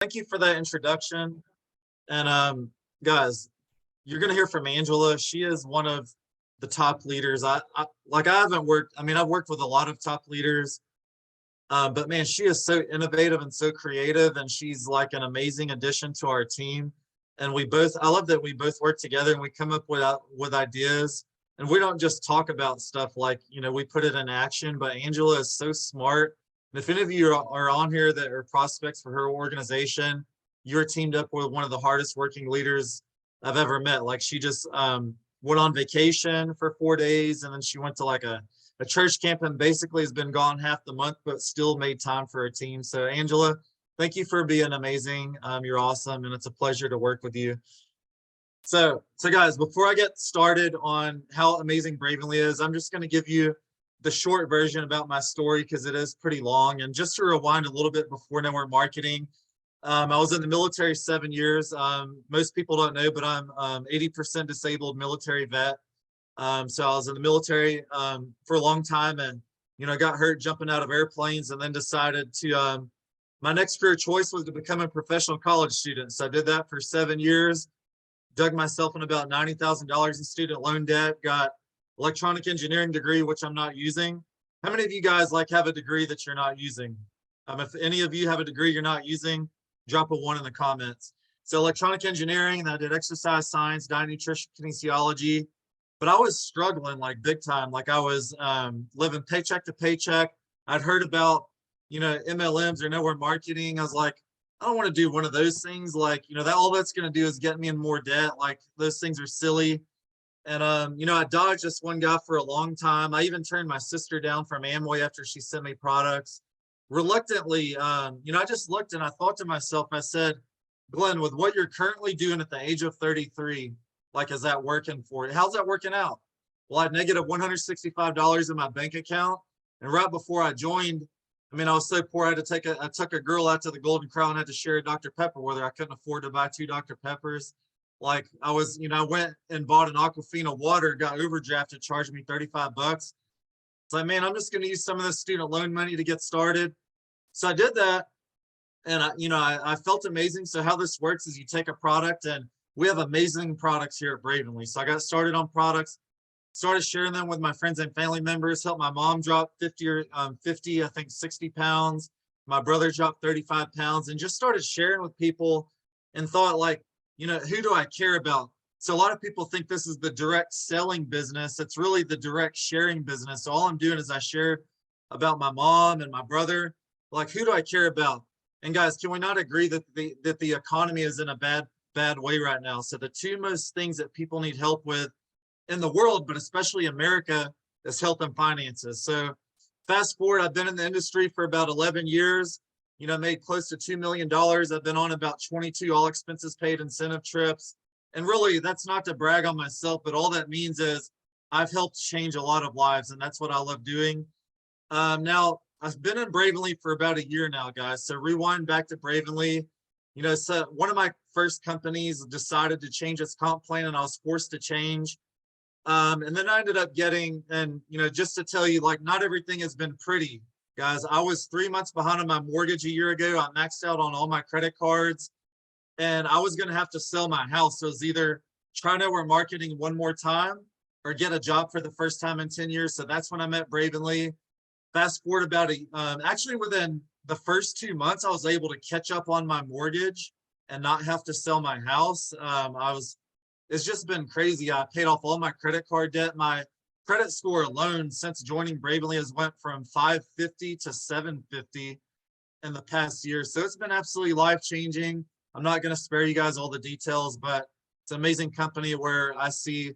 Thank you for that introduction. And guys, you're gonna hear from Angela. She is one of the top leaders. I haven't worked. I mean, I've worked with a lot of top leaders, but man, she is so innovative and so creative, and she's like an amazing addition to our team. And I love that we both work together and we come up with ideas. And we don't just talk about stuff like, we put it in action. But Angela is so smart. And if any of you are on here that are prospects for her organization, you're teamed up with one of the hardest working leaders I've ever met. Like she just went on vacation for 4 days, and then she went to like a church camp and basically has been gone half the month, but still made time for her team. So Angela, thank you for being amazing. You're awesome, and it's a pleasure to work with you. So guys, before I get started on how amazing Bravenly is, I'm just going to give you the short version about my story because it is pretty long. And just to rewind a little bit before network marketing, I was in the military 7 years. Most people don't know, but I'm 80% disabled military vet. So I was in the military for a long time, and got hurt jumping out of airplanes, and then decided to my next career choice was to become a professional college student. So I did that for 7 years, dug myself in about $90,000 in student loan debt, got electronic engineering degree, which I'm not using. How many of you guys have a degree that you're not using? If any of you have a degree you're not using, drop a 1 in the comments. So electronic engineering, and I did exercise science, diet, nutrition, kinesiology. But I was struggling like big time. Like I was living paycheck to paycheck. I'd heard about, MLMs or network marketing. I was like, I don't want to do one of those things. Like, that all that's going to do is get me in more debt. Like those things are silly. And, I dodged this one guy for a long time. I even turned my sister down from Amway after she sent me products. Reluctantly, I just looked and I thought to myself, I said, Glen, with what you're currently doing at the age of 33, like, is that working for you? How's that working out? Well, I had negative $165 in my bank account. And right before I joined, I was so poor, I took a girl out to the Golden Corral and had to share a Dr. Pepper with her. I couldn't afford to buy 2 Dr. Peppers. Like I was, I went and bought an Aquafina water, got overdrafted, charged me 35 bucks. It's like, man, I'm just going to use some of this student loan money to get started. So I did that. And I felt amazing. So how this works is you take a product, and we have amazing products here at Bravenly. So I got started on products, started sharing them with my friends and family members, helped my mom drop 60 pounds. My brother dropped 35 pounds, and just started sharing with people and thought like, who do I care about? So a lot of people think this is the direct selling business. It's really the direct sharing business. So all I'm doing is I share about my mom and my brother. Like, who do I care about? And guys, can we not agree that the economy is in a bad way right now? So the 2 most things that people need help with in the world, but especially America, is health and finances. So fast forward, I've been in the industry for about 11 years, made close to $2 million. I've been on about 22 all expenses paid incentive trips. And really, that's not to brag on myself, but all that means is I've helped change a lot of lives, and that's what I love doing. Now, I've been in Bravenly for about a year now, guys. So rewind back to Bravenly. So one of my first companies decided to change its comp plan, and I was forced to change. And then I ended up getting, and just to tell you, like, not everything has been pretty, guys. I was 3 months behind on my mortgage a year ago. I maxed out on all my credit cards, and I was going to have to sell my house. So it was either try network marketing one more time or get a job for the first time in 10 years. So that's when I met Bravenly. Fast forward about actually within the first 2 months, I was able to catch up on my mortgage and not have to sell my house. It's just been crazy. I paid off all my credit card debt. My credit score alone since joining Bravenly has went from 550 to 750 in the past year. So it's been absolutely life-changing. I'm not going to spare you guys all the details, but it's an amazing company where I see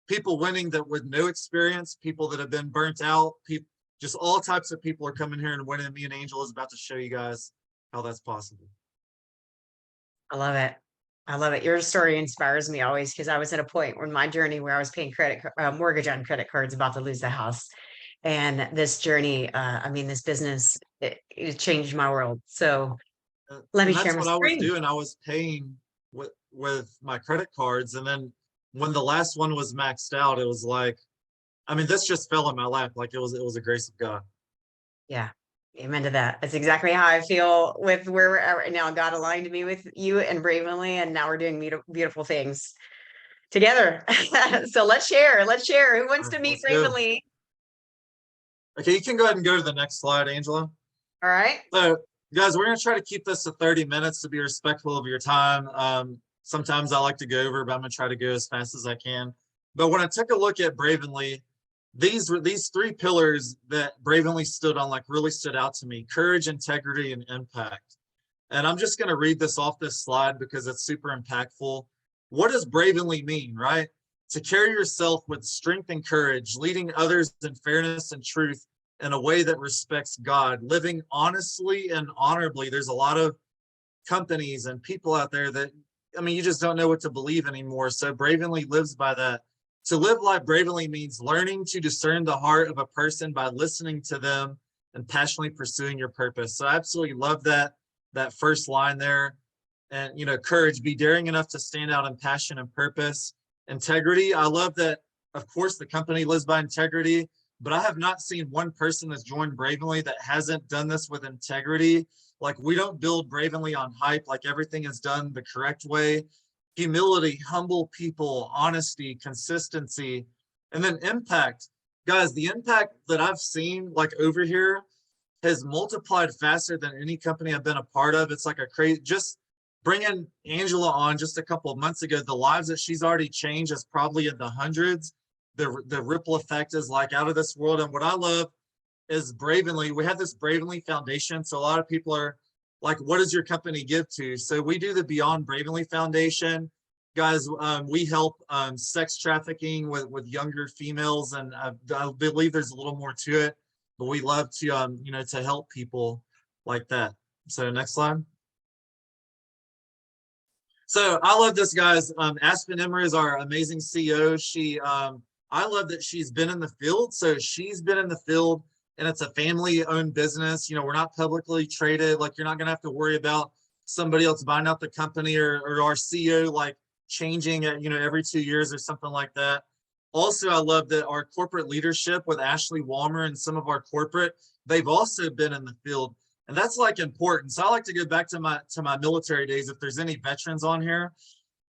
people winning that with no experience, people that have been burnt out, just all types of people are coming here and winning. Me and Angel is about to show you guys how that's possible. I love it. I love it. Your story inspires me always, because I was at a point in my journey where I was paying mortgage on credit cards, about to lose the house. And this journey, this business, it changed my world. So let me share my That's what I was screen. doing. I was paying with my credit cards. And then when the last one was maxed out, it was like, this just fell in my lap. Like it was a grace of God. Yeah. Amen to that. That's exactly how I feel with where we're at right now. God aligned me with you and Bravenly, and now we're doing beautiful things together. So let's share. Let's share. Who wants to meet Let's go. Bravenly? Okay, you can go ahead and go to the next slide, Angela. All right. So, guys, we're going to try to keep this to 30 minutes to be respectful of your time. Sometimes I like to go over, but I'm going to try to go as fast as I can. But when I took a look at Bravenly, these three pillars that Bravenly stood on, like, really stood out to me: courage, integrity, and impact. And I'm just going to read this off this slide because it's super impactful. What does Bravenly mean, right? To carry yourself with strength and courage, leading others in fairness and truth in a way that respects God, living honestly and honorably. There's a lot of companies and people out there that, I mean, you just don't know what to believe anymore. So Bravenly lives by that. To live life bravely means learning to discern the heart of a person by listening to them and passionately pursuing your purpose. So I absolutely love that first line there. And, you know, courage, be daring enough to stand out in passion and purpose. Integrity, I love that, of course, the company lives by integrity, but I have not seen one person that's joined Bravenly that hasn't done this with integrity. Like, we don't build Bravenly on hype, like everything is done the correct way. Humility, humble people, honesty, consistency, and then impact. Guys, the impact that I've seen, like, over here has multiplied faster than any company I've been a part of. It's like a crazy, just bringing Angela on just a couple of months ago, the lives that she's already changed is probably in the hundreds. The ripple effect is like out of this world. And what I love is Bravenly. We have this Bravenly Foundation. So a lot of people are like, what does your company give to? So we do the Beyond Bravenly Foundation. Guys, we help sex trafficking with younger females. And I believe there's a little more to it, but we love to, you know, to help people like that. So next slide. So I love this, guys. Aspen Emmer is our amazing CEO. I love that she's been in the field. So she's been in the field, and it's a family-owned business. You know, we're not publicly traded. Like, you're not going to have to worry about somebody else buying out the company or our CEO like changing at, you know, every 2 years or something like that. Also, I love that our corporate leadership with Ashley Walmer and some of our corporate, they've also been in the field. And that's like important. So I like to go back to my military days if there's any veterans on here.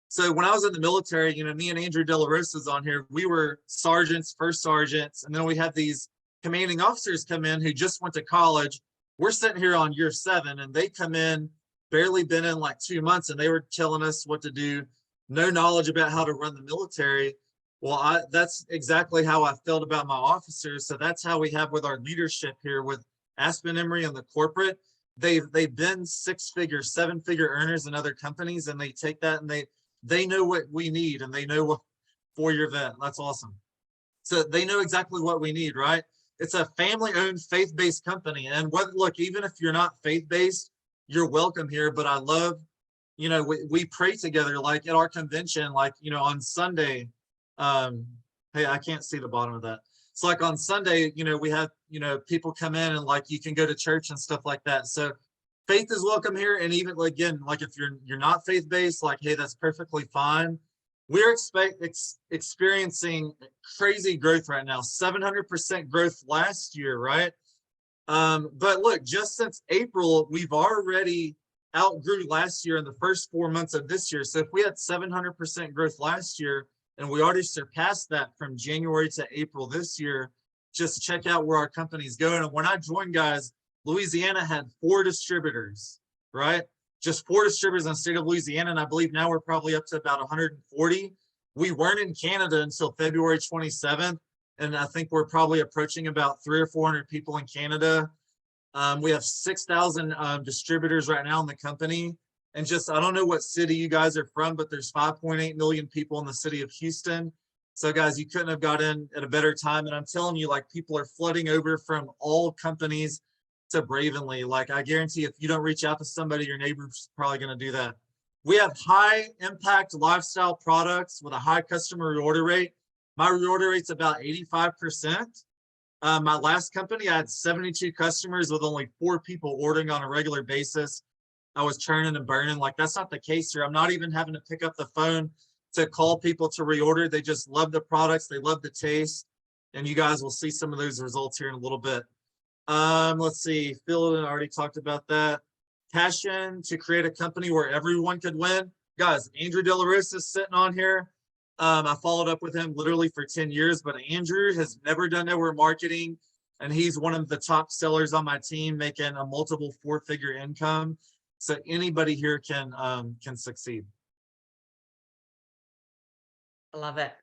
So when I was in the military, you know, me and Andrew De La Rosa's on here, we were sergeants, first sergeants, and then we had these commanding officers come in who just went to college. We're sitting here on year 7, and they come in, barely been in like 2 months, and they were telling us what to do, no knowledge about how to run the military. Well, that's exactly how I felt about my officers. So that's how we have with our leadership here with Aspen Emery and the corporate. They've been 6-figure, 7-figure earners in other companies, and they take that and they know what we need, and they know what 4-year vet. That's awesome. So they know exactly what we need, right? It's a family-owned, faith-based company. And look, even if you're not faith-based, you're welcome here. But I love, you know, we pray together, like at our convention, like, you know, on Sunday. Hey, I can't see the bottom of that. It's like on Sunday, you know, we have, you know, people come in and like you can go to church and stuff like that. So faith is welcome here. And even again, like if you're not faith-based, like, hey, that's perfectly fine. We're experiencing crazy growth right now, 700% growth last year, right? But look, just since April, we've already outgrew last year in the first 4 months of this year. So if we had 700% growth last year, and we already surpassed that from January to April this year, just check out where our company's going. And when I joined, guys, Louisiana had 4 distributors, right? Just 4 distributors in the state of Louisiana. And I believe now we're probably up to about 140. We weren't in Canada until February 27th. And I think we're probably approaching about 300 or 400 people in Canada. We have 6,000 distributors right now in the company. And just, I don't know what city you guys are from, but there's 5.8 million people in the city of Houston. So guys, you couldn't have got in at a better time. And I'm telling you, like, people are flooding over from all companies to Bravenly. Like, I guarantee if you don't reach out to somebody, your neighbor's probably going to do that. We have high impact lifestyle products with a high customer reorder rate. My reorder rate's about 85%. My last company, I had 72 customers with only 4 people ordering on a regular basis. I was churning and burning. Like, that's not the case here. I'm not even having to pick up the phone to call people to reorder. They just love the products. They love the taste. And you guys will see some of those results here in a little bit. Let's see. Phil already talked about that. Passion to create a company where everyone could win. Guys, Andrew De La Rosa is sitting on here. I followed up with him literally for 10 years, but Andrew has never done network marketing, and he's one of the top sellers on my team, making a multiple four-figure income. So anybody here can succeed. I love it.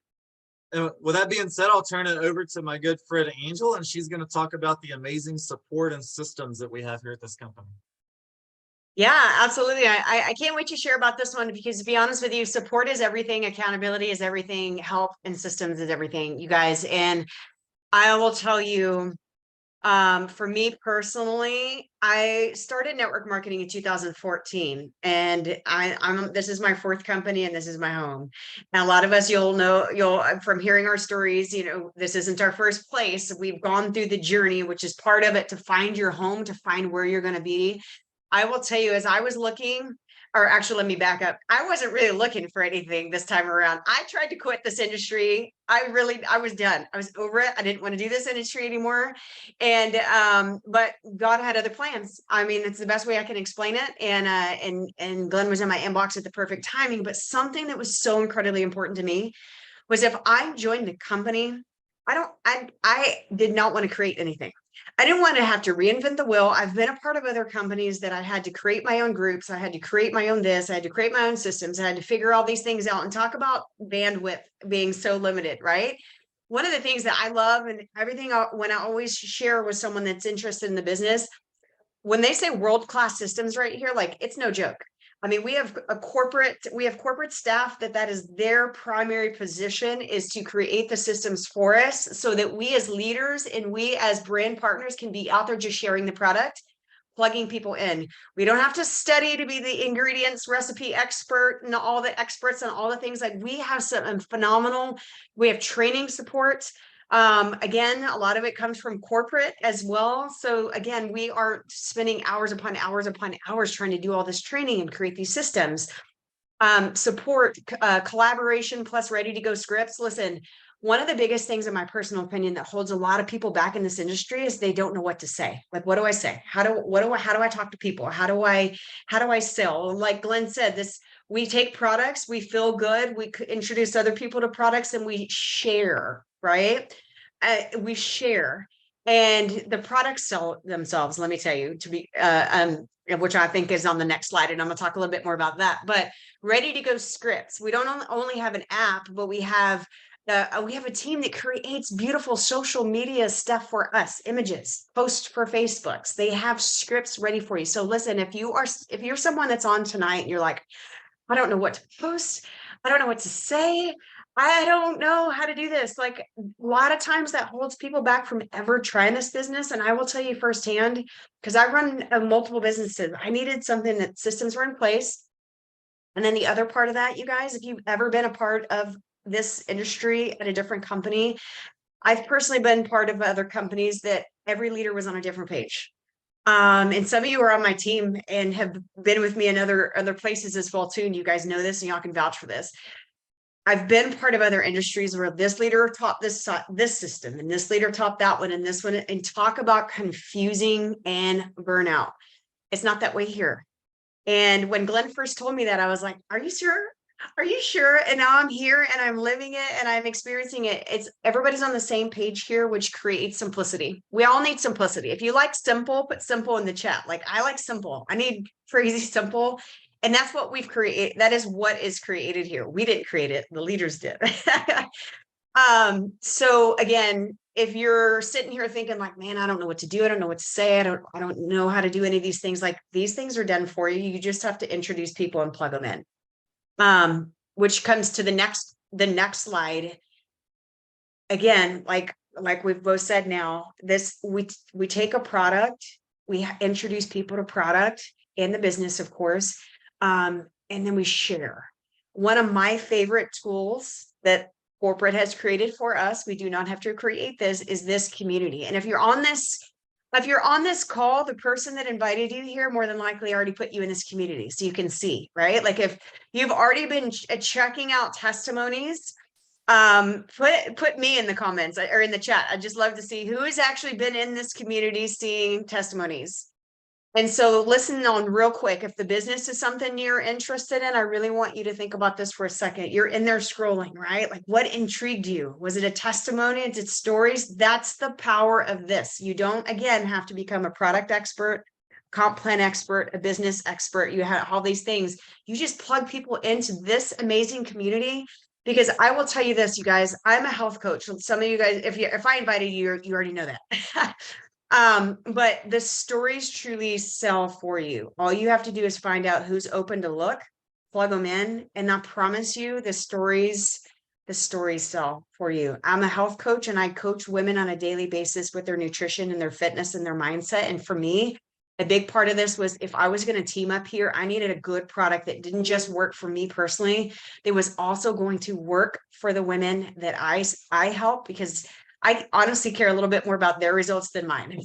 And with that being said, I'll turn it over to my good friend Angel, and she's going to talk about the amazing support and systems that we have here at this company. Yeah, absolutely. I can't wait to share about this one because to be honest with you, support is everything, accountability is everything, help and systems is everything, you guys. And I will tell you, for me personally, I started network marketing in 2014, and this is my fourth company and this is my home. And a lot of us, you'll from hearing our stories, this isn't our first place. We've gone through the journey, which is part of it, to find your home, to find where you're going to be. I will tell you, as I was looking, or actually, let me back up. I wasn't really looking for anything this time around. I tried to quit this industry. I was done. I was over it. I didn't want to do this industry anymore. But God had other plans. I mean, it's the best way I can explain it. And Glen was in my inbox at the perfect timing. But something that was so incredibly important to me was if I joined the company, I did not want to create anything. I didn't want to have to reinvent the wheel. I've been a part of other companies that I had to create my own groups. I had to create my own this. I had to create my own systems. I had to figure all these things out and talk about bandwidth being so limited, right? One of the things that I love and everything when I always share with someone that's interested in the business, when they say world-class systems right here, like it's no joke. I mean, we have corporate staff that is their primary position is to create the systems for us so that we as leaders and we as brand partners can be out there just sharing the product, plugging people in. We don't have to study to be the ingredients recipe expert and all the experts and all the things. Like we have some phenomenal, we have training support. Again, a lot of it comes from corporate as well. So again, we are spending hours upon hours upon hours trying to do all this training and create these systems. Support, collaboration, plus ready to go scripts. Listen, one of the biggest things, in my personal opinion, that holds a lot of people back in this industry is they don't know what to say. Like, what do I say? How do I talk to people? How do I sell? Like Glenn said, we take products, we feel good, we introduce other people to products, and we share, right? We share, and the products sell themselves. Let me tell you, which I think is on the next slide, and I'm going to talk a little bit more about that. But ready to go scripts. We don't only have an app, but we have a team that creates beautiful social media stuff for us, images, posts for Facebooks. They have scripts ready for you. So listen, if you're someone that's on tonight and you're like, I don't know what to post, I don't know what to say, I don't know how to do this. Like a lot of times that holds people back from ever trying this business. And I will tell you firsthand, because I run multiple businesses, I needed something that systems were in place. And then the other part of that, you guys, if you've ever been a part of this industry at a different company, I've personally been part of other companies that every leader was on a different page. And some of you are on my team and have been with me in other places as well too. And you guys know this and y'all can vouch for this. I've been part of other industries where this leader taught this system and this leader taught that one and this one, and talk about confusing and burnout. It's not that way here. And when Glenn first told me that, I was like, are you sure? Are you sure? And now I'm here and I'm living it and I'm experiencing it. Everybody's on the same page here, which creates simplicity. We all need simplicity. If you like simple, put simple in the chat. Like I like simple. I need crazy simple. And that's what we've created. That is what is created here. We didn't create it. The leaders did. So again, if you're sitting here thinking like, man, I don't know what to do. I don't know what to say. I don't know how to do any of these things. Like these things are done for you. You just have to introduce people and plug them in. Which comes to the next slide. Again, like we've both said now, we take a product, we introduce people to product in the business, of course. And then we share. One of my favorite tools that corporate has created for us, we do not have to create this, is this community. And if you're on this call, the person that invited you here more than likely already put you in this community. So you can see, right? Like if you've already been checking out testimonies, Put me in the comments or in the chat. I'd just love to see who has actually been in this community seeing testimonies. And so listen on real quick. If the business is something you're interested in, I really want you to think about this for a second. You're in there scrolling, right? Like what intrigued you? Was it a testimony? Is it stories? That's the power of this. You don't, again, have to become a product expert, comp plan expert, a business expert. You have all these things. You just plug people into this amazing community. Because I will tell you this, you guys, I'm a health coach. Some of you guys, if I invited you, you already know that. But the stories truly sell for you. All you have to do is find out who's open to look, plug them in, and I promise you the stories sell for you. I'm a health coach and I coach women on a daily basis with their nutrition and their fitness and their mindset. And for me, a big part of this was if I was going to team up here, I needed a good product that didn't just work for me personally. It was also going to work for the women that I help, because I honestly care a little bit more about their results than mine.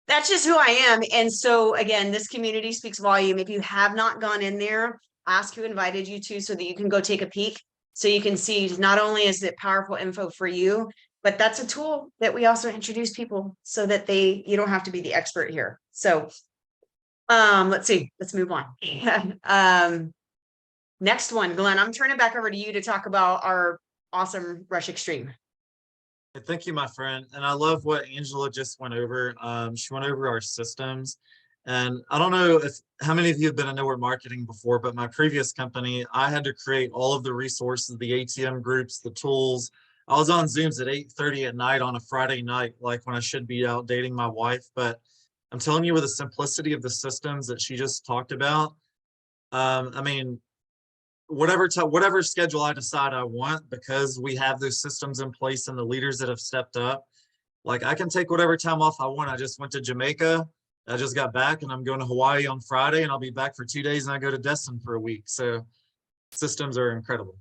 That's just who I am. And so again, this community speaks volume. If you have not gone in there, ask who invited you to so that you can go take a peek. So you can see not only is it powerful info for you, but that's a tool that we also introduce people so that you don't have to be the expert here. So let's see, let's move on. Next one, Glenn, I'm turning back over to you to talk about our awesome Rush Extreme. Thank you, my friend. And I love what Angela just went over. She went over our systems. And I don't know how many of you have been in network marketing before, but my previous company, I had to create all of the resources, the ATM groups, the tools. I was on Zooms at 8:30 at night on a Friday night, like when I should be out dating my wife. But I'm telling you, with the simplicity of the systems that she just talked about, I mean, whatever schedule I decide I want, because we have those systems in place and the leaders that have stepped up, like I can take whatever time off I want. I just went to Jamaica. I just got back and I'm going to Hawaii on Friday and I'll be back for 2 days and I go to Destin for a week. So systems are incredible.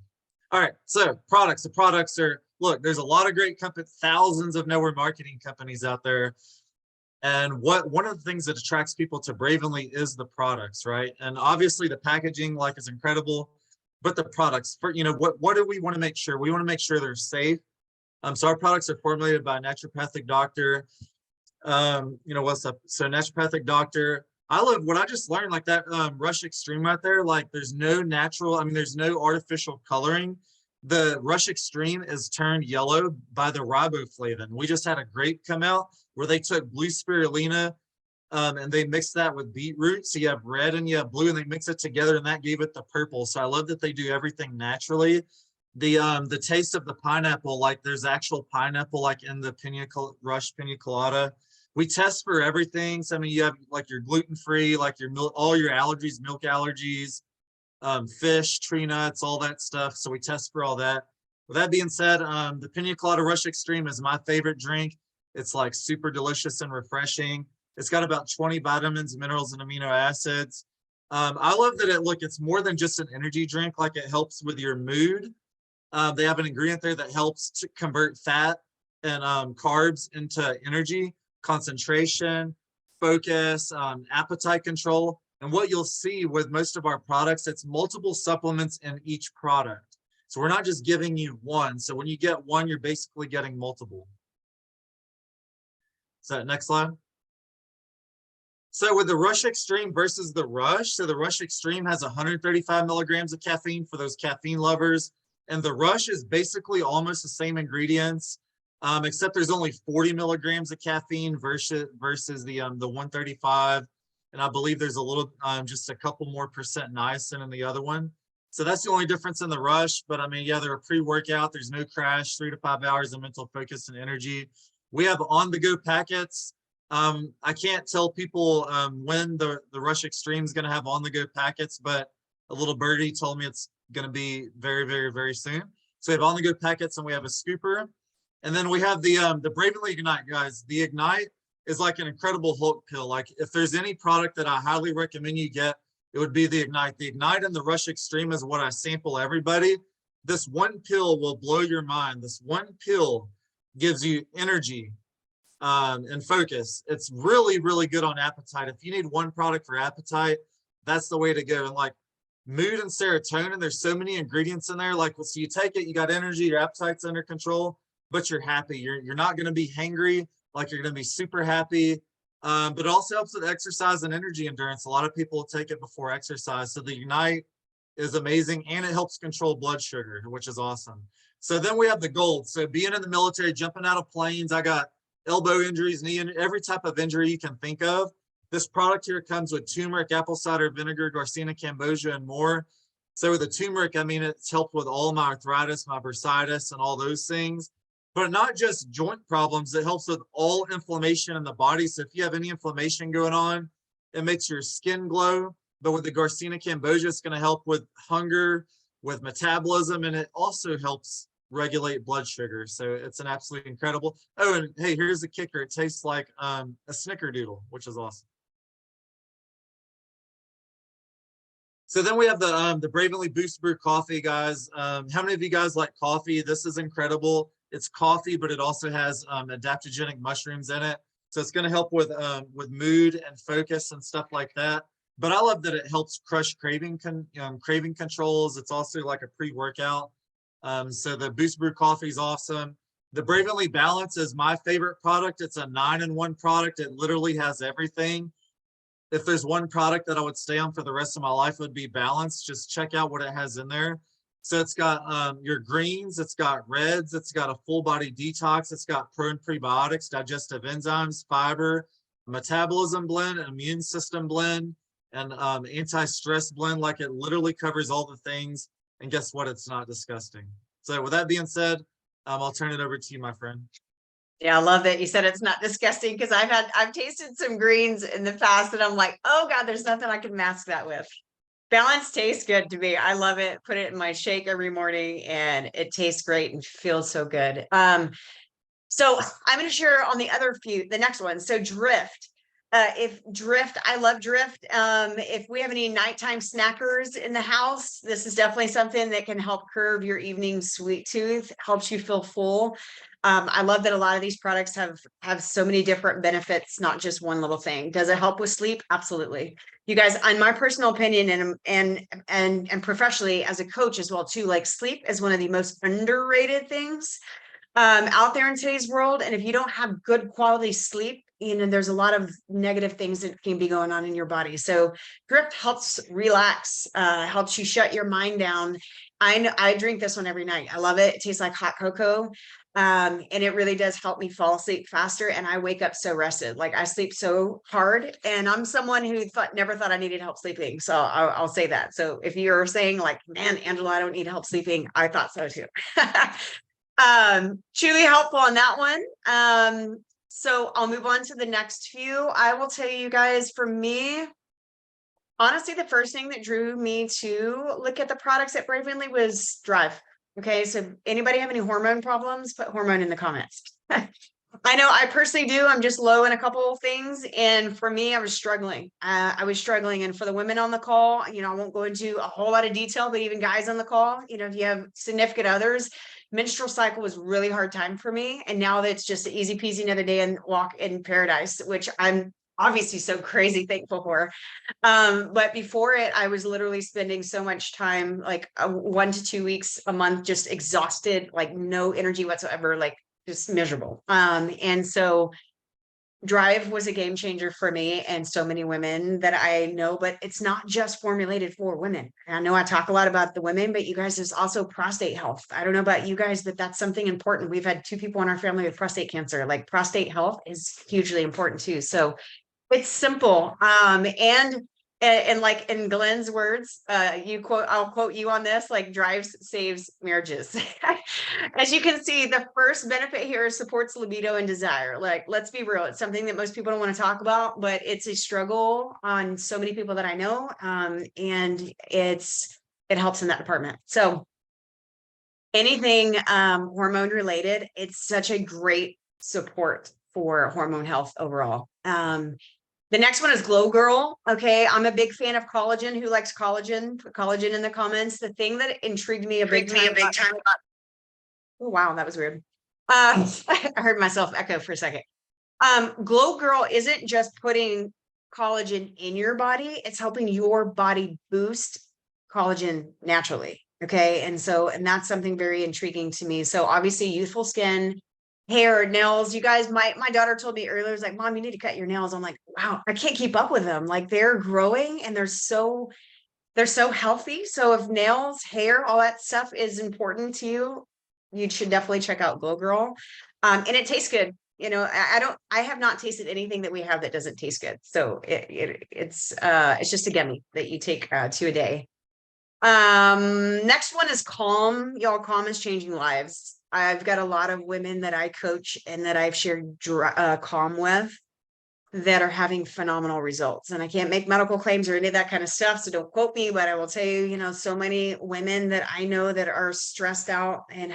All right, so products. The products are, look, there's a lot of great companies, thousands of network marketing companies out there. And one of the things that attracts people to Bravenly is the products, right? And obviously the packaging, like, is incredible, but the products, for, you know, what do we want to make sure? We want to make sure they're safe. So our products are formulated by a naturopathic doctor. You know, what's up? So naturopathic doctor. I love what I just learned, like that Rush Extreme right there. Like there's no natural, I mean, there's no artificial coloring. The Rush Extreme is turned yellow by the riboflavin. We just had a grape come out where they took blue spirulina and they mixed that with beetroot. So you have red and you have blue and they mix it together and that gave it the purple. So I love that they do everything naturally. The taste of the pineapple, like there's actual pineapple like in the Rush Pina Colada. We test for everything. So I mean, you have like your gluten-free, like your milk, all your allergies, milk allergies, fish, tree nuts, all that stuff. So we test for all that. With that being said, the Pina Colada Rush Extreme is my favorite drink. It's like super delicious and refreshing. It's got about 20 vitamins, minerals, and amino acids. I love that it's more than just an energy drink. Like it helps with your mood. They have an ingredient there that helps to convert fat and carbs into energy, concentration, focus, appetite control. And what you'll see with most of our products, it's multiple supplements in each product. So we're not just giving you one. So when you get one, you're basically getting multiple. So next slide. So with the Rush Extreme versus the Rush, so the Rush Extreme has 135 milligrams of caffeine for those caffeine lovers. And the Rush is basically almost the same ingredients, except there's only 40 milligrams of caffeine versus the 135. And I believe there's a little, just a couple more percent niacin in the other one. So that's the only difference in the Rush. But I mean, yeah, they're a pre-workout. There's no crash, 3 to 5 hours of mental focus and energy. We have on-the-go packets. I can't tell people when the Rush Extreme is going to have on-the-go packets, but a little birdie told me it's going to be very, very, very soon. So we have on-the-go packets and we have a scooper. And then we have the Bravenly Ignite, guys. The Ignite is like an incredible Hulk pill. Like if there's any product that I highly recommend you get, it would be the Ignite. The Ignite and the Rush Extreme is what I sample everybody. This one pill will blow your mind. This one pill gives you energy and focus. It's really, really good on appetite. If you need one product for appetite, that's the way to go. And like mood and serotonin. There's so many ingredients in there. Like, so you take it, you got energy, your appetite's under control, but you're happy. You're not going to be hangry. Like, you're going to be super happy. But it also helps with exercise and energy endurance. A lot of people take it before exercise. So the Unite is amazing, and it helps control blood sugar, which is awesome. So then we have the gold. So being in the military, jumping out of planes, I got elbow injuries, knee injury, every type of injury you can think of. This product here comes with turmeric, apple cider vinegar, Garcinia cambogia, and more. So with the turmeric, I mean, it's helped with all my arthritis, my bursitis, and all those things. But not just joint problems, it helps with all inflammation in the body. So if you have any inflammation going on, it makes your skin glow. But with the Garcinia cambogia, it's going to help with hunger, with metabolism, and it also helps regulate blood sugar. So it's an absolutely incredible. Oh, and hey, here's the kicker. It tastes like a snickerdoodle, which is awesome. So then we have the Bravenly Boost Brew coffee, guys. How many of you guys like coffee? This is incredible. It's coffee, but it also has adaptogenic mushrooms in it. So it's going to help with mood and focus and stuff like that. But I love that it helps crush craving controls. It's also like a pre-workout. So the Boost Brew coffee is awesome. The Bravenly Balance is my favorite product. It's a 9-in-1 product. It literally has everything. If there's one product that I would stay on for the rest of my life, it would be Balance. Just check out what it has in there. So it's got your greens, it's got reds, it's got a full body detox, it's got pro and prebiotics, digestive enzymes, fiber, metabolism blend, immune system blend, and anti-stress blend. Like, it literally covers all the things. And guess what? It's not disgusting. So with that being said, I'll turn it over to you, my friend. Yeah, I love that you said it's not disgusting, because I've tasted some greens in the past and I'm like, oh God, there's nothing I can mask that with. Balance tastes good to me. I love it. Put it in my shake every morning and it tastes great and feels so good. So I'm going to share on the next one. So Drift. I love Drift. If we have any nighttime snackers in the house, this is definitely something that can help curb your evening sweet tooth, helps you feel full. I love that a lot of these products have so many different benefits, not just one little thing. Does it help with sleep? Absolutely. You guys, in my personal opinion, and professionally as a coach as well too, like, sleep is one of the most underrated things out there in today's world. And if you don't have good quality sleep, there's a lot of negative things that can be going on in your body. So Drift helps relax, helps you shut your mind down. I drink this one every night. I love it. It tastes like hot cocoa. And it really does help me fall asleep faster. And I wake up so rested. Like, I sleep so hard, and I'm someone who never thought I needed help sleeping. So I'll say that. So if you're saying like, man, Angela, I don't need help sleeping, I thought so too. Truly helpful on that one. So I'll move on to the next few. I will tell you guys, for me, honestly, the first thing that drew me to look at the products at Bravenly was Drive. Okay, so anybody have any hormone problems? Put hormone in the comments. I know I personally do. I'm just low in a couple of things. And for me, I was struggling. And for the women on the call, I won't go into a whole lot of detail, but even guys on the call, if you have significant others, menstrual cycle was really hard time for me. And now that it's just an easy peasy another day and walk in paradise, which I'm obviously so crazy thankful for. But before it, I was literally spending so much time, like 1 to 2 weeks a month, just exhausted, like no energy whatsoever, like just miserable. And so Drive was a game changer for me and so many women that I know, but it's not just formulated for women. I know I talk a lot about the women, but you guys, there's also prostate health. I don't know about you guys, but that's something important. We've had 2 people in our family with prostate cancer. Like, prostate health is hugely important too. So it's simple. And like in Glen's words, I'll quote you on this, like, drives saves marriages. As you can see, the first benefit here is supports libido and desire. Like, let's be real. It's something that most people don't want to talk about, but it's a struggle on so many people that I know. And it helps in that department. So anything hormone related, it's such a great support for hormone health overall. The next one is Glow Girl. Okay, I'm a big fan of collagen. Who likes collagen? Put collagen in the comments. The thing that intrigued me a big time. Oh, wow, that was weird. I heard myself echo for a second. Glow Girl isn't just putting collagen in your body. It's helping your body boost collagen naturally. Okay. And that's something very intriguing to me. So obviously youthful skin, hair, nails. You guys, my daughter told me earlier, was like, Mom, you need to cut your nails. I'm like, wow, I can't keep up with them. Like they're growing and they're so healthy. So if nails, hair, all that stuff is important to you, you should definitely check out Glow Girl. And it tastes good. You know, I have not tasted anything that we have that doesn't taste good. So it's just a gummy that you take 2 a day. Next one is Calm. Y'all, Calm is changing lives. I've got a lot of women that I coach and that I've shared Calm with that are having phenomenal results. And I can't make medical claims or any of that kind of stuff, so don't quote me, but I will tell you, you know, so many women that I know that are stressed out and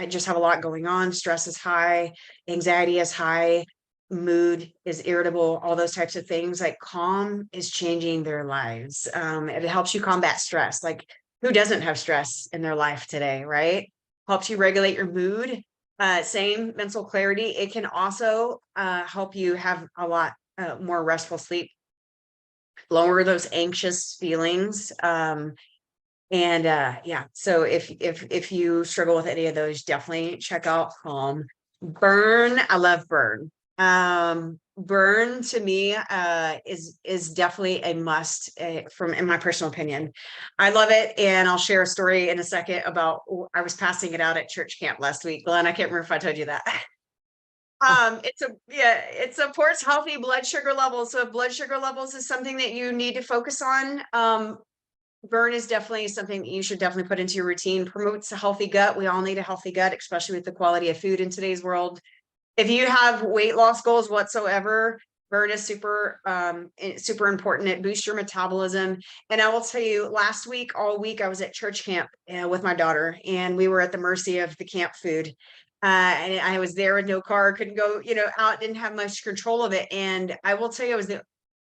just have a lot going on. Stress is high, anxiety is high, mood is irritable, all those types of things. Like Calm is changing their lives. It helps you combat stress. Like who doesn't have stress in their life today, right? Helps you regulate your mood. Same mental clarity. It can also help you have a lot more restful sleep, lower those anxious feelings. Yeah, so if you struggle with any of those, definitely check out Calm. Burn, I love Burn. Burn to me is definitely a must from in my personal opinion. I love it, and I'll share a story in a second about I was passing it out at church camp last week. Glenn, I can't remember if I told you that. It supports healthy blood sugar levels. So if blood sugar levels is something that you need to focus on, Burn is definitely something that you should definitely put into your routine. Promotes a healthy gut. We all need a healthy gut, especially with the quality of food in today's world. If you have weight loss goals whatsoever, Burn is super important. It boosts your metabolism. And I will tell you, last week, all week, I was at church camp with my daughter, and we were at the mercy of the camp food. And I was there with no car, couldn't go, you know, out, didn't have much control of it. And I will tell you,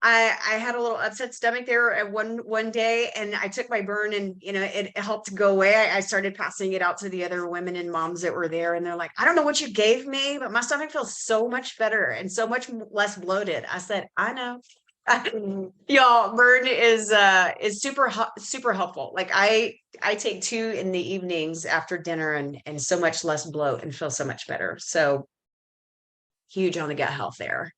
I had a little upset stomach there at one day, and I took my Burn, and you know it helped go away. I started passing it out to the other women and moms that were there, and they're like, I don't know what you gave me, but my stomach feels so much better and so much less bloated. I said, I know. Y'all, Burn is super helpful. Like I take 2 in the evenings after dinner, and so much less bloat and feel so much better. So huge on the gut health there.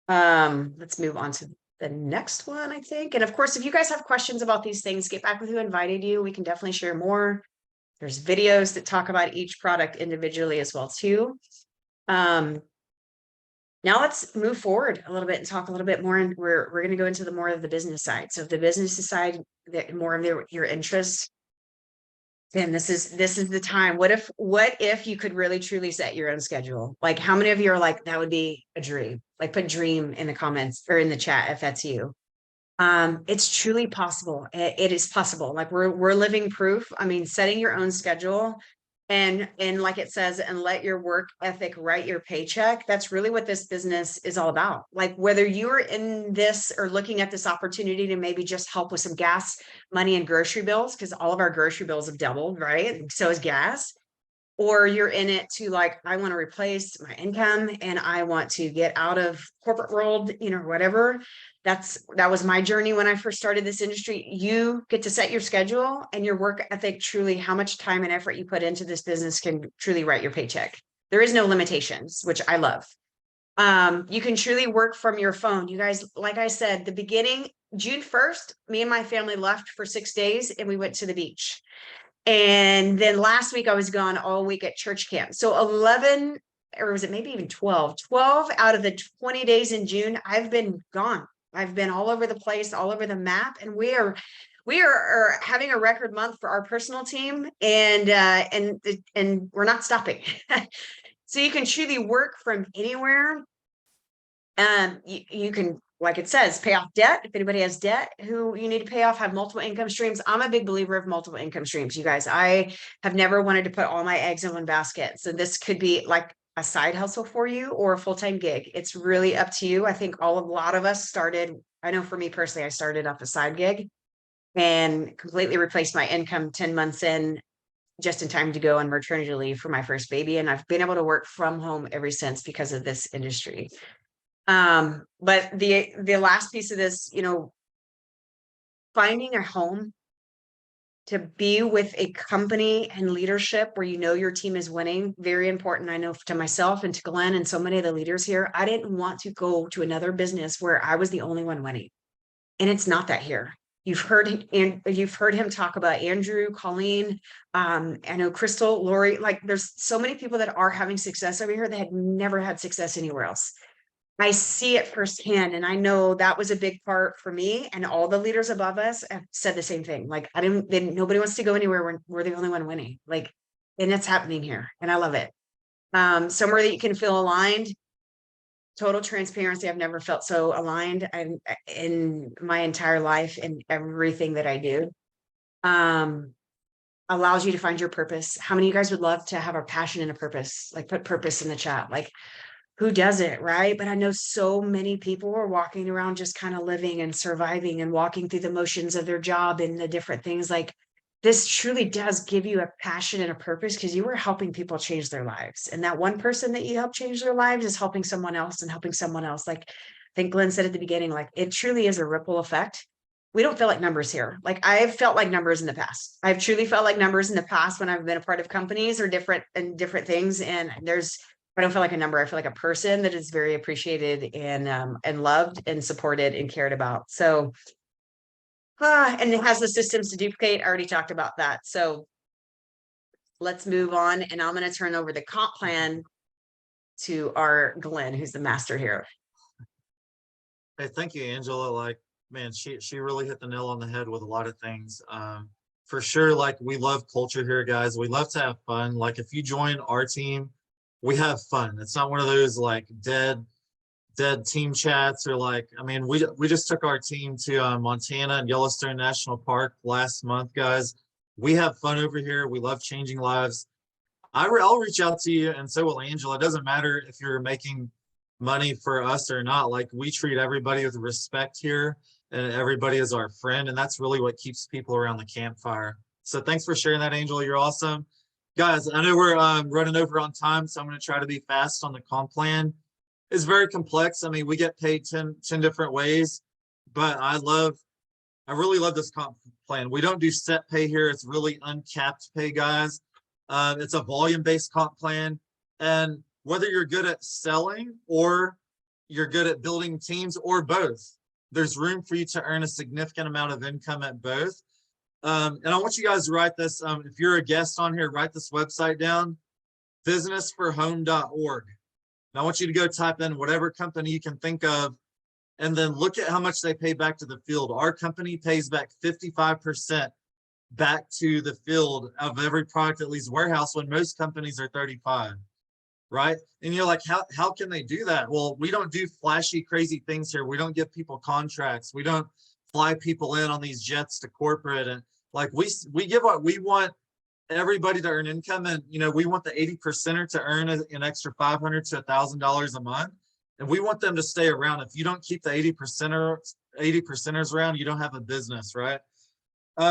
Let's move on to the next one, I think. And of course, if you guys have questions about these things, get back with who invited you. We can definitely share more. There's videos that talk about each product individually as well too. Now let's move forward a little bit and talk a little bit more. And we're going to go into the more of the business side. So if the business side, that more of your interest, then this is the time. What if you could really truly set your own schedule? Like how many of you are like, that would be a dream? Like put dream in the comments or in the chat if that's you. It's truly possible. It is possible. Like we're living proof. I mean, setting your own schedule and like it says, and let your work ethic write your paycheck. That's really what this business is all about. Like whether you're in this or looking at this opportunity to maybe just help with some gas money and grocery bills, because all of our grocery bills have doubled, right? So is gas. Or you're in it to like, I want to replace my income and I want to get out of corporate world, you know, whatever. That was my journey when I first started this industry. You get to set your schedule and your work ethic, truly how much time and effort you put into this business can truly write your paycheck. There is no limitations, which I love. You can truly work from your phone. You guys, like I said, the beginning, June 1st, me and my family left for 6 days and we went to the beach. And then last week I was gone all week at church camp. So 11, or was it maybe even 12 out of the 20 days in June, I've been gone. I've been all over the place, all over the map. And we are having a record month for our personal team, and we're not stopping. So you can truly work from anywhere. You can, like it says, pay off debt. If anybody has debt who you need to pay off, have multiple income streams. I'm a big believer of multiple income streams, you guys. I have never wanted to put all my eggs in one basket. So this could be like a side hustle for you or a full-time gig. It's really up to you. I think a lot of us started, I know for me personally, I started off a side gig and completely replaced my income 10 months in, just in time to go on maternity leave for my first baby. And I've been able to work from home ever since because of this industry. But the last piece of this, you know, finding a home to be with a company and leadership where you know your team is winning, very important. I know to myself and to Glenn and so many of the leaders here, I didn't want to go to another business where I was the only one winning. And it's not that here. You've heard him talk about Andrew, Colleen, I know Crystal, Lori, like there's so many people that are having success over here that had never had success anywhere else. I see it firsthand, and I know that was a big part for me, and all the leaders above us have said the same thing. Like nobody wants to go anywhere when we're the only one winning. Like, and it's happening here, and I love it. Somewhere that you can feel aligned. Total transparency. I've never felt so aligned in my entire life and everything that I do. Allows you to find your purpose. How many of you guys would love to have a passion and a purpose? Like put purpose in the chat. Like, who doesn't, right? But I know so many people are walking around just kind of living and surviving and walking through the motions of their job and the different things. Like, this truly does give you a passion and a purpose because you are helping people change their lives. And that one person that you help change their lives is helping someone else and helping someone else. Like I think Glenn said at the beginning, like it truly is a ripple effect. We don't feel like numbers here. Like I've felt like numbers in the past. I've truly felt like numbers in the past when I've been a part of companies or different things. And I don't feel like a number. I feel like a person that is very appreciated and loved and supported and cared about. So, and it has the systems to duplicate. I already talked about that. So let's move on. And I'm going to turn over the comp plan to our Glen, who's the master here. Hey, thank you, Angela. Like, man, she really hit the nail on the head with a lot of things. For sure, like we love culture here, guys. We love to have fun. Like if you join our team, we have fun. It's not one of those like dead team chats or like, I mean, we just took our team to Montana and Yellowstone National Park last month, guys. We have fun over here. We love changing lives. I'll reach out to you, and so will Angela. It doesn't matter if you're making money for us or not. Like we treat everybody with respect here, and everybody is our friend, and that's really what keeps people around the campfire. So thanks for sharing that, Angela. You're awesome. Guys, I know we're running over on time, so I'm going to try to be fast on the comp plan. It's very complex. I mean, we get paid 10 different ways, but I really love this comp plan. We don't do set pay here. It's really uncapped pay, guys. It's a volume-based comp plan. And whether you're good at selling or you're good at building teams or both, there's room for you to earn a significant amount of income at both. And I want you guys to write this. If you're a guest on here, write this website down, businessforhome.org. And I want you to go type in whatever company you can think of, and then look at how much they pay back to the field. Our company pays back 55% back to the field of every product that leaves warehouse when most companies are 35, right? And you're like, how can they do that? Well, we don't do flashy, crazy things here. We don't give people contracts. We don't fly people in on these jets to corporate. And like we give what we want everybody to earn income. And, you know, we want the 80%er to earn an extra $500 to $1,000 a month. And we want them to stay around. If you don't keep the 80%ers around, you don't have a business, right?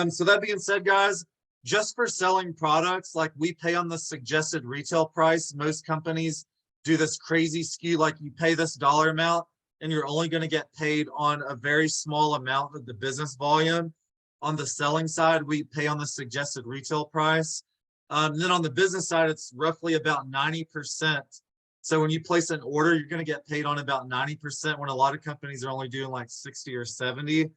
So that being said, guys, just for selling products, like we pay on the suggested retail price. Most companies do this crazy skew, like you pay this dollar amount and you're only going to get paid on a very small amount of the business volume. On the selling side, we pay on the suggested retail price. Then on the business side, it's roughly about 90%. So when you place an order, you're going to get paid on about 90% when a lot of companies are only doing like 60 or 70.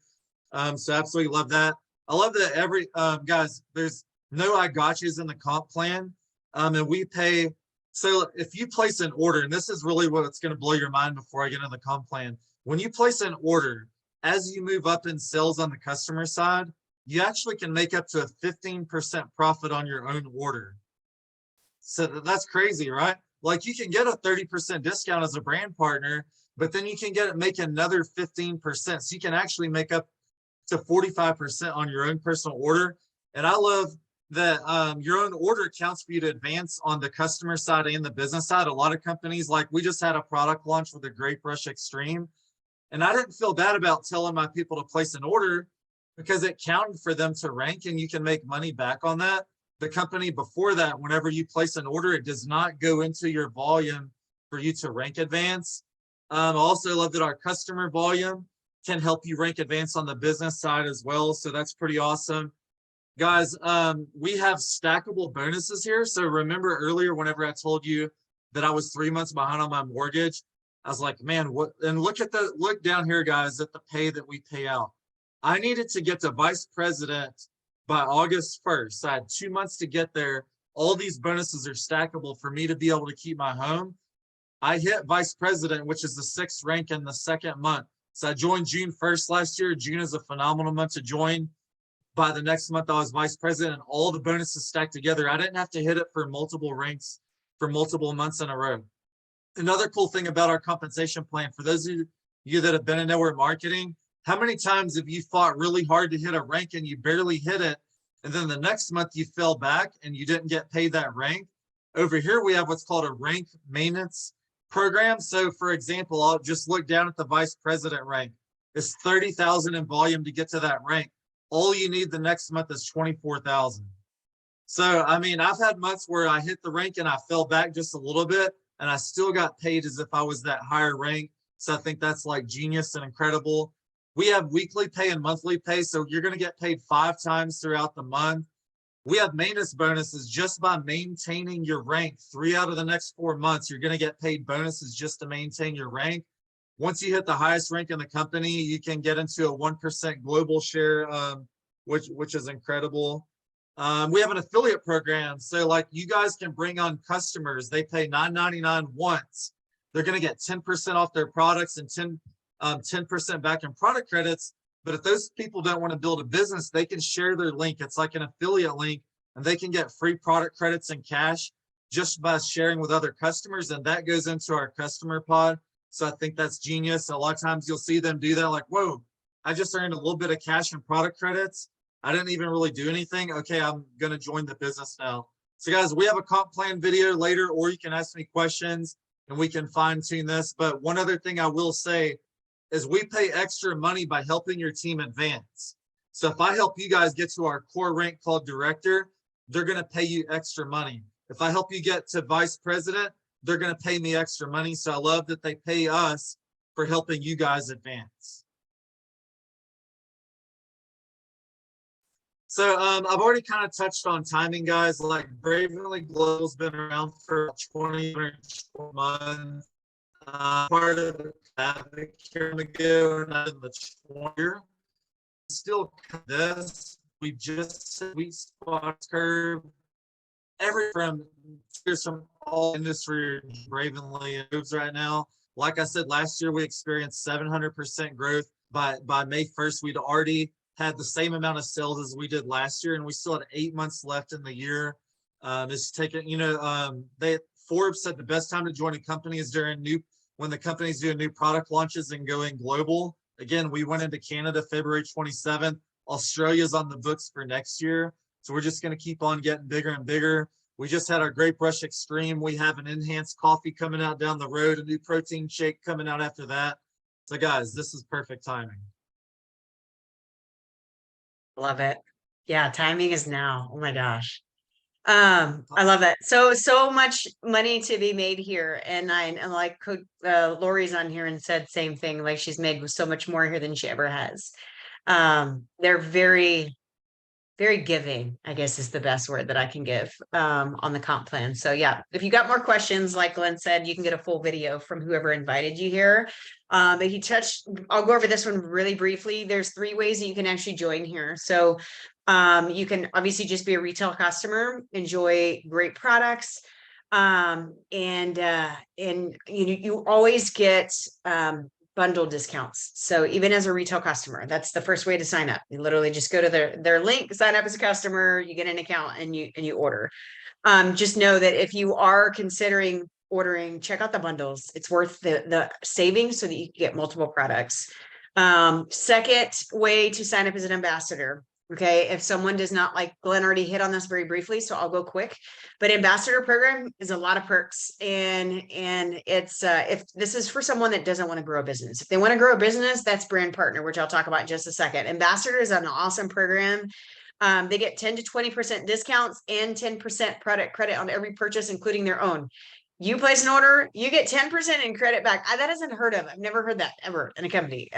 So absolutely love that. I love that guys, there's no I gotchas in the comp plan. And we pay, so if you place an order, and this is really what's going to blow your mind before I get into the comp plan. When you place an order, as you move up in sales on the customer side, you actually can make up to a 15% profit on your own order. So that's crazy, right? Like you can get a 30% discount as a brand partner, but then you can make another 15%. So you can actually make up to 45% on your own personal order. And I love that your own order counts for you to advance on the customer side and the business side. A lot of companies, like we just had a product launch with the Grape Rush Extreme. And I didn't feel bad about telling my people to place an order because it counted for them to rank and you can make money back on that. The company before that, whenever you place an order, it does not go into your volume for you to rank advance. I also love that our customer volume can help you rank advance on the business side as well. So that's pretty awesome. Guys, we have stackable bonuses here. So remember earlier, whenever I told you that I was 3 months behind on my mortgage, I was like, man, what? And look down here, guys, at the pay that we pay out. I needed to get to vice president by August 1st. So I had 2 months to get there. All these bonuses are stackable for me to be able to keep my home. I hit vice president, which is the 6th rank in the 2nd month. So I joined June 1st last year. June is a phenomenal month to join. By the next month, I was vice president, and all the bonuses stacked together. I didn't have to hit it for multiple ranks for multiple months in a row. Another cool thing about our compensation plan, for those of you that have been in network marketing, how many times have you fought really hard to hit a rank and you barely hit it, and then the next month you fell back and you didn't get paid that rank? Over here, we have what's called a rank maintenance program. So for example, I'll just look down at the vice president rank. It's 30,000 in volume to get to that rank. All you need the next month is 24,000. So, I mean, I've had months where I hit the rank and I fell back just a little bit, and I still got paid as if I was that higher rank. So I think that's like genius and incredible. We have weekly pay and monthly pay. So you're going to get paid 5 times throughout the month. We have maintenance bonuses just by maintaining your rank. 3 out of the next 4 months, you're going to get paid bonuses just to maintain your rank. Once you hit the highest rank in the company, you can get into a 1% global share, which is incredible. We have an affiliate program. So like you guys can bring on customers. They pay $9.99 once. They're going to get 10% off their products and 10% back in product credits. But if those people don't want to build a business, they can share their link. It's like an affiliate link, and they can get free product credits and cash just by sharing with other customers. And that goes into our customer pod. So I think that's genius. A lot of times you'll see them do that, like, whoa, I just earned a little bit of cash and product credits. I didn't even really do anything. Okay, I'm going to join the business now. So guys, we have a comp plan video later, or you can ask me questions and we can fine tune this. But one other thing I will say is we pay extra money by helping your team advance. So if I help you guys get to our core rank called director, they're going to pay you extra money. If I help you get to vice president, they're going to pay me extra money. So I love that they pay us for helping you guys advance. So I've already kind of touched on timing, guys. Like Bravenly Global's been around for 20 months. Part of the traffic here ago, not in the 20 still this. We just sweet spot curve. From all industry Bravenly moves right now. Like I said, last year we experienced 700% growth. By May 1st, we'd already had the same amount of sales as we did last year, and we still had 8 months left in the year. It's taken, Forbes said the best time to join a company is when the company's doing new product launches and going global. Again, we went into Canada February 27th. Australia's on the books for next year. So we're just going to keep on getting bigger and bigger. We just had our Grape Rush Extreme. We have an enhanced coffee coming out down the road, a new protein shake coming out after that. So guys, this is perfect timing. Love it. Yeah, timing is now. Oh my gosh. I love it. So much money to be made here. And like Lori's on here and said same thing, like she's made so much more here than she ever has. They're very, very giving, I guess is the best word that I can give on the comp plan. So yeah, if you got more questions, like Glenn said, you can get a full video from whoever invited you here. I'll go over this one really briefly. There's 3 ways that you can actually join here. So you can obviously just be a retail customer, enjoy great products. And you always get bundle discounts. So even as a retail customer, that's the first way to sign up. You literally just go to their link, sign up as a customer, you get an account and you order. Just know that if you are considering ordering, check out the bundles. It's worth the savings so that you can get multiple products. Second way to sign up as an ambassador. Okay, if someone does not, like Glenn already hit on this very briefly, so I'll go quick. But ambassador program is a lot of perks, and it's if this is for someone that doesn't want to grow a business. If they want to grow a business, that's brand partner, which I'll talk about in just a second. Ambassador is an awesome program. They get 10 to 20% discounts and 10% product credit on every purchase, including their own. You place an order, you get 10% in credit back. That isn't heard of. I've never heard that ever in a company.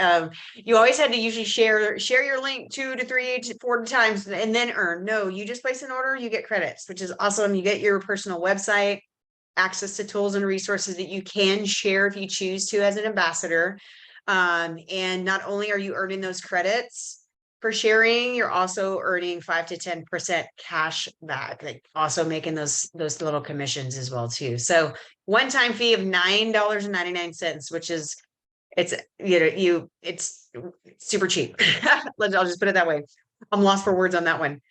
You always had to usually share your link 2 to 3 to 4 times and then earn. No, you just place an order, you get credits, which is awesome. You get your personal website, access to tools and resources that you can share if you choose to as an ambassador. And not only are you earning those credits for sharing, you're also earning 5 to 10% cash back, like also making those little commissions as well too. So one-time fee of $9.99, which is it's it's super cheap. I'll just put it that way. I'm lost for words on that one.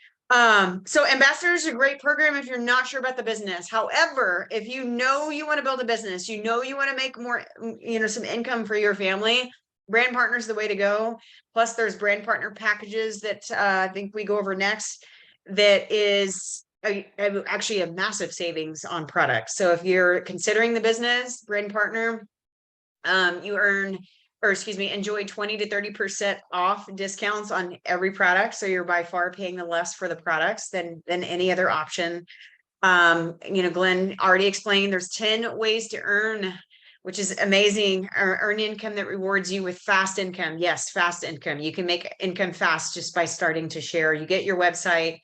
So ambassadors is a great program if you're not sure about the business. However, if you know you want to build a business, you know you want to make more, some income for your family, brand partner is the way to go. Plus, there's brand partner packages that I think we go over next. That is actually a massive savings on products. So if you're considering the business, brand partner, you earn, or excuse me, enjoy 20 to 30% off discounts on every product. So you're by far paying the less for the products than any other option. Glen already explained there's 10 ways to earn, which is amazing. Earn income that rewards you with fast income. Yes, fast income. You can make income fast just by starting to share. You get your website.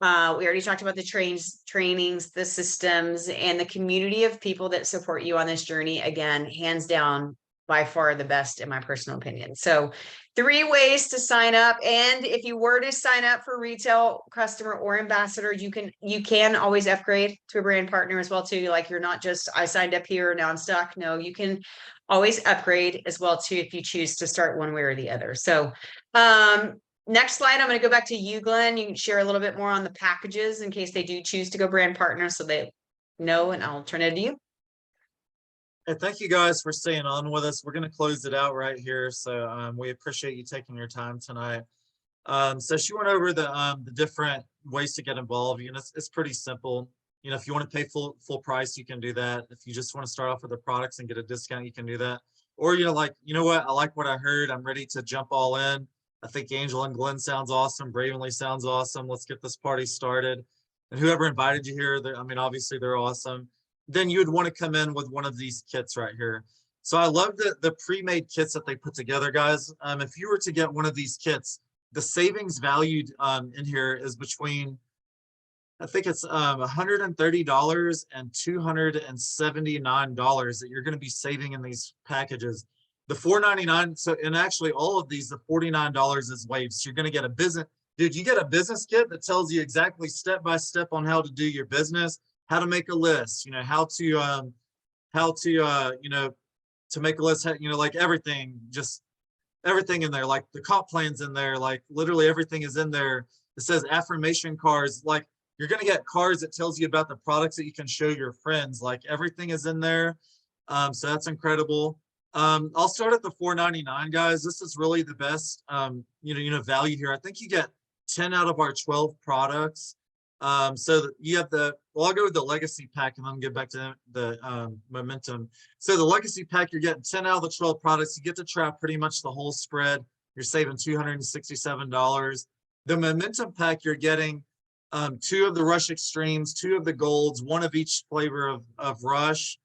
We already talked about the trainings, the systems, and the community of people that support you on this journey. Again, hands down, by far the best in my personal opinion. So 3 ways to sign up. And if you were to sign up for retail customer or ambassador, you can always upgrade to a brand partner as well too. Like, you're not just, I signed up here, now I'm stuck. No, you can always upgrade as well too if you choose to start one way or the other. So next slide, I'm going to go back to you, Glen. You can share a little bit more on the packages in case they do choose to go brand partner so they know, and I'll turn it to you. And thank you guys for staying on with us. We're going to close it out right here. So we appreciate you taking your time tonight. So she went over the different ways to get involved. It's pretty simple. If you want to pay full price, you can do that. If you just want to start off with the products and get a discount, you can do that. Or what, I like what I heard. I'm ready to jump all in. I think Angel and Glen sounds awesome. Bravenly sounds awesome. Let's get this party started. And whoever invited you here, obviously they're awesome. Then you would want to come in with one of these kits right here. So I love the pre-made kits that they put together, guys. If you were to get one of these kits, the savings valued in here is between, I think it's $130 and $279 that you're going to be saving in these packages. The $4.99, so, and actually all of these, the $49 is waived. So you're going to get a business, dude, you get a business kit that tells you exactly step by step on how to do your business, how to make a list, how to make a list, like everything, just everything in there, like the comp plans in there, like literally everything is in there. It says affirmation cards, like you're going to get cards that tells you about the products that you can show your friends, like everything is in there. So that's incredible. I'll start at the $4.99, guys. This is really the best, value here. I think you get 10 out of our 12 products. So you have I'll go with the legacy pack and then get back to the momentum. So the legacy pack, you're getting 10 out of the 12 products. You get to try pretty much the whole spread. You're saving $267. The momentum pack, you're getting 2 of the Rush Extremes, 2 of the Golds, 1 of each flavor of Rush.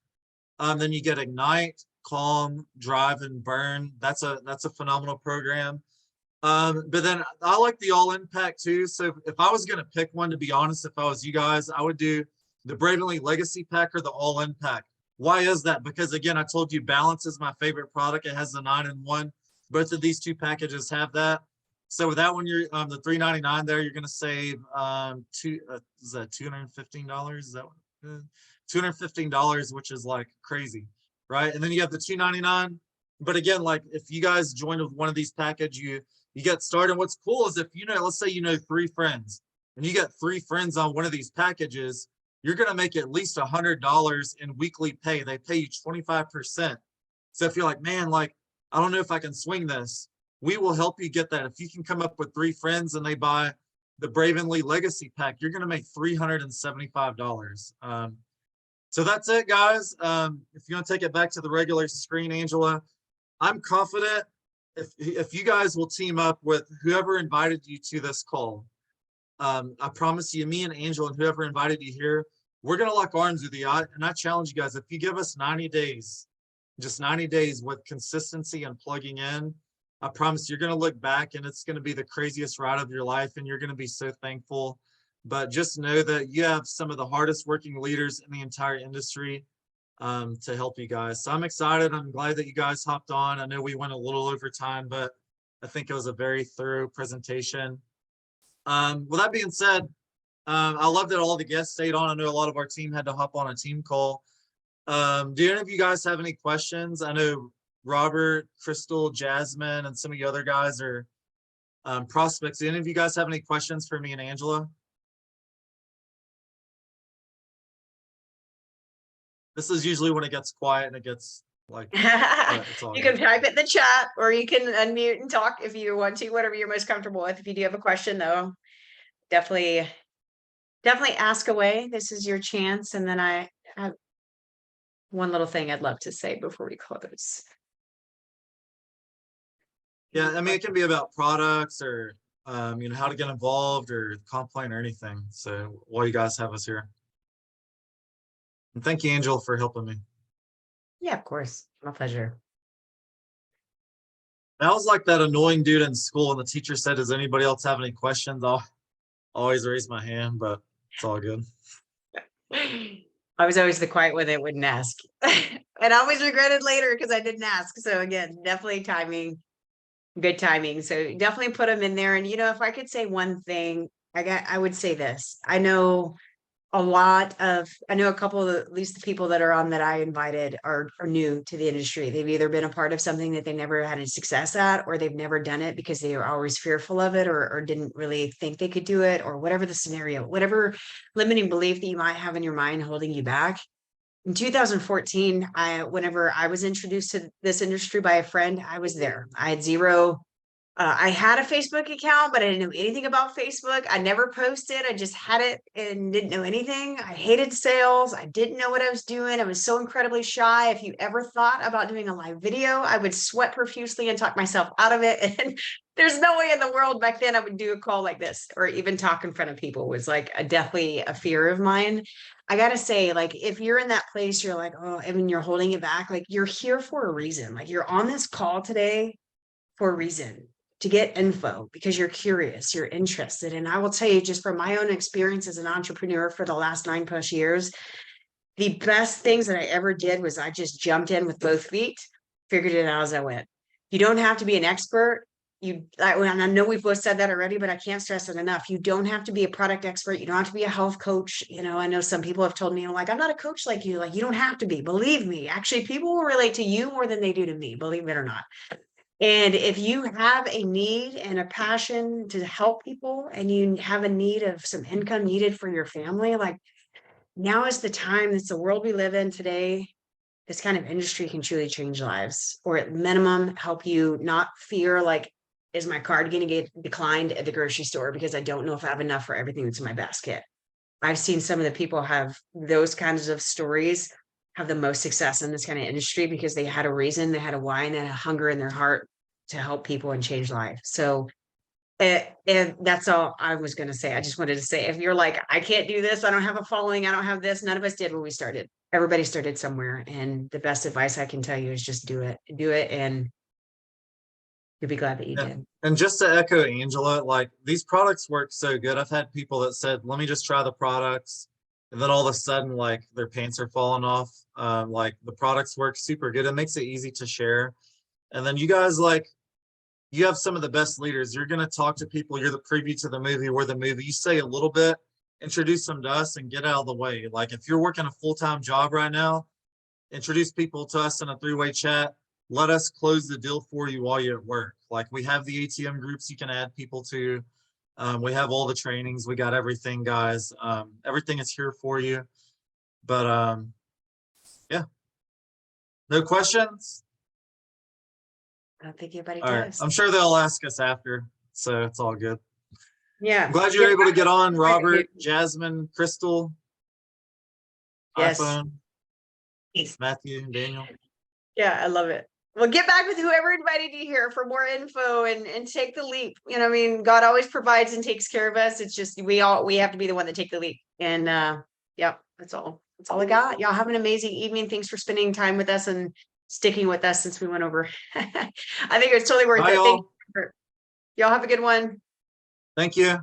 Then you get Ignite, Calm, Drive, and Burn. That's a phenomenal program. But then I like the all-in pack too. So if I was going to pick one, to be honest, if I was you guys, I would do the Bravenly Legacy pack or the all-in pack. Why is that? Because again, I told you Balance is my favorite product. It has the 9-in-1. Both of these 2 packages have that. So with that one, you're the $3.99 there, you're going to save is that $215? Is that $215, which is like crazy, right? And then you have the $2.99. But again, like if you guys join with one of these packages, you get started. What's cool is if let's say 3 friends and you get 3 friends on one of these packages, you're going to make at least $100 in weekly pay. They pay you 25%. So if you're like, man, like, I don't know if I can swing this, we will help you get that. If you can come up with 3 friends and they buy the Bravenly Legacy pack, you're going to make $375. So that's it, guys. If you want to take it back to the regular screen, Angela, I'm confident if you guys will team up with whoever invited you to this call, I promise you, me and Angela and whoever invited you here, we're going to lock arms with you. And I challenge you guys, if you give us 90 days, just 90 days with consistency and plugging in, I promise you're going to look back and it's going to be the craziest ride of your life. And you're going to be so thankful. But just know that you have some of the hardest working leaders in the entire industry to help you guys. So I'm excited. I'm glad that you guys hopped on. I know we went a little over time, but I think it was a very thorough presentation. With that being said, I love that all the guests stayed on. I know a lot of our team had to hop on a team call. Do any of you guys have any questions? I know Robert, Crystal, Jasmine, and some of you other guys are prospects. Do any of you guys have any questions for me and Angela? This is usually when it gets quiet and it gets like, it's all You good. can type it in the chat or you can unmute and talk if you want to, whatever you're most comfortable with. If you do have a question though, definitely ask away. This is your chance. And then I have one little thing I'd love to say before we close. Yeah, I mean, it can be about products or, you know, how to get involved or complaint or anything. So while you guys have us here. And thank you, Angel, for helping me. Yeah, of course. My pleasure. I was like that annoying dude in school and the teacher said, does anybody else have any questions? I'll always raise my hand, but it's all good. I was always the quiet one that wouldn't ask. And I always regretted later because I didn't ask. So again, definitely timing, good timing. So definitely put them in there. And you know, if I could say one thing, I would say this. I know a couple of at least the people that are on that I invited are new to the industry. They've either been a part of something that they never had any success at, or they've never done it because they were always fearful of it or didn't really think they could do it, or whatever the scenario, whatever limiting belief that you might have in your mind holding you back. In 2014, whenever I was introduced to this industry by a friend, I was there. I had zero. I had a Facebook account, but I didn't know anything about Facebook. I never posted. I just had it and didn't know anything. I hated sales. I didn't know what I was doing. I was so incredibly shy. If you ever thought about doing a live video, I would sweat profusely and talk myself out of it. And there's no way in the world back then I would do a call like this or even talk in front of people. It was like definitely a fear of mine. I gotta say, like, if you're in that place, you're like, oh, I mean, you're holding it back. Like, you're here for a reason. Like, you're on this call today for a reason, to get info because you're curious, you're interested. And I will tell you, just from my own experience as an entrepreneur for the last 9+ years, the best things that I ever did was I just jumped in with both feet, figured it out as I went. You don't have to be an expert. And I know we've both said that already, but I can't stress it enough. You don't have to be a product expert. You don't have to be a health coach. You know, I know some people have told me, like, I'm not a coach like you. Like, you don't have to be. Believe me. Actually, people will relate to you more than they do to me, believe it or not. And if you have a need and a passion to help people and you have a need of some income needed for your family, like, now is the time. It's the world we live in today. This kind of industry can truly change lives, or at minimum help you not fear, like, is my card going to get declined at the grocery store because I don't know if I have enough for everything that's in my basket. I've seen some of the people have those kinds of stories have the most success in this kind of industry because they had a reason, they had a why, and they had a hunger in their heart to help people and change life. So and that's all I was going to say. I just wanted to say, if you're like, I can't do this, I don't have a following, I don't have this, none of us did when we started. Everybody started somewhere. And the best advice I can tell you is just do it. Do it. And you'll be glad that you did. And just to echo Angela, like, these products work so good. I've had people that said, let me just try the products. And then all of a sudden, like, their pants are falling off. Like, the products work super good. It makes it easy to share. And then you guys, like, you have some of the best leaders. You're going to talk to people. You're the preview to the movie. We're the movie. You say a little bit, introduce them to us and get out of the way. Like, if you're working a full-time job right now, introduce people to us in a three-way chat. Let us close the deal for you while you're at work. Like, we have the ATM groups you can add people to. We have all the trainings. We got everything, guys. Everything is here for you. But yeah. No questions? I don't think anybody All right. does. I'm sure they'll ask us after, so it's all good. Yeah. I'm glad you're able to get on, Robert, Jasmine, Crystal, Yes. iPhone, Matthew, Daniel. Yeah, I love it. Well, get back with whoever invited you here for more info and take the leap. You know, I mean, God always provides and takes care of us. It's just we have to be the one that take the leap. And yep, That's all. That's all I got. Y'all have an amazing evening. Thanks for spending time with us and sticking with us since we went over. I think it's totally worth Bye, it. Thank y'all. you. Y'all have a good one. Thank you.